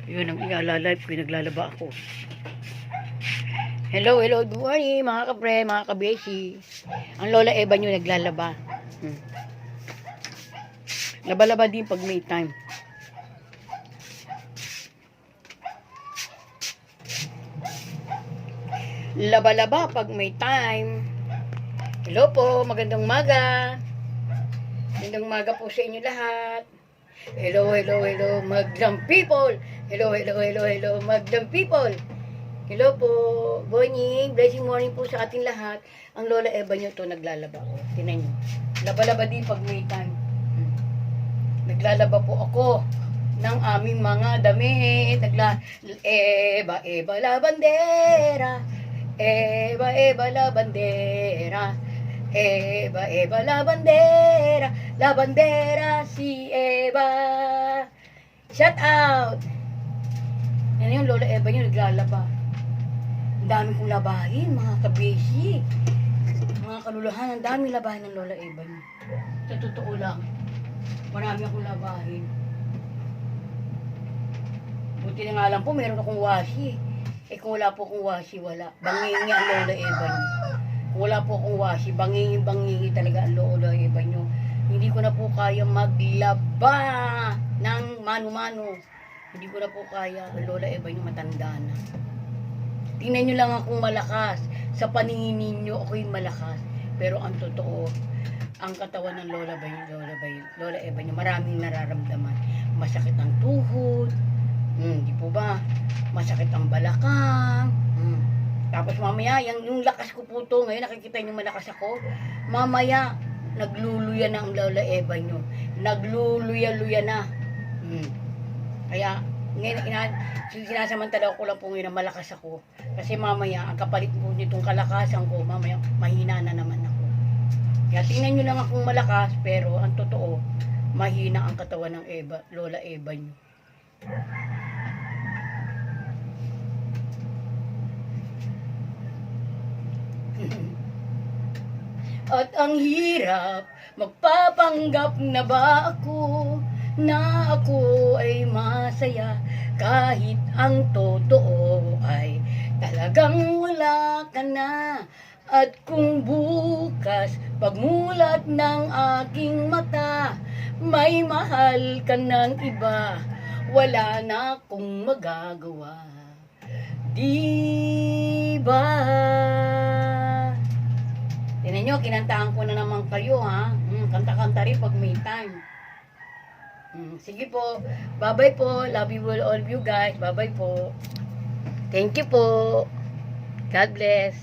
Yun ang ialala, pinaglalaba ako. Hello, good morning mga kapre, mga kabeshi. Ang Lola Eva nyo naglalaba. Laba-laba din pag may time. Laba-laba pag may time. Hello po, magandang umaga. Magandang umaga po sa inyo lahat. Hello, Magdam people. Hello, Magdam people. Hello po, morning, blessing morning po sa ating lahat. Ang Lola Eva nyo to naglalaba ko. Tinan nyo. Laba-laba din pag may time. Naglalaba po ako ng aming mga damit. Eva la bandera. Eva la bandera. Eva la bandera. La bandera si Eva. Shout out. Yan yung Lola Eva nyo naglalaba. Ang dami kong labahin, mga kabeshi. Mga kaluluhan, ang dami labahin ng Lola Eva nyo. Sa totoo lang. Marami akong labahin. Buti na nga lang po, meron akong washi. Eh kung wala po akong washi, wala. Bangingi ang Lola Eva nyo. Kung wala po akong washi, bangingi talaga ang Lola Eva nyo. Hindi ko na po kaya maglaba ng mano-mano. Hindi ko na po kaya. Ang Lola Eva nyo matanda na. Tingnan nyo lang akong malakas. Sa paningin ninyo, ako'y malakas. Pero ang totoo, ang katawan ng Lola Eva nyo, maraming nararamdaman. Masakit ang tuhod, di po ba? Masakit ang balakang. Tapos mamaya, yung lakas ko po to, ngayon nakikita nyo malakas ako. Mamaya, nagluluya na ang Lola Eva nyo. Nagluluya-luya na. Kaya, ngayon, sinasamantala ko lang po ngayon na malakas ako. Kasi mamaya, ang kapalit po nitong kalakasan ko, mamaya, mahina na naman ako. Kaya tingnan nyo lang akong malakas, pero ang totoo, mahina ang katawan ng Lola Eva nyo. At ang hirap, magpapanggap na ba ako na ako ay masaya kahit ang totoo ay talagang wala ka na. At kung bukas pagmulat ng aking mata may mahal ka ng iba, wala na akong magagawa. Diba? Tinan nyo, kinantaan ko na naman kayo ha. Kanta-kanta rin pag may time. Sige po. Bye-bye po. Love you all of you guys. Bye-bye po. Thank you po. God bless.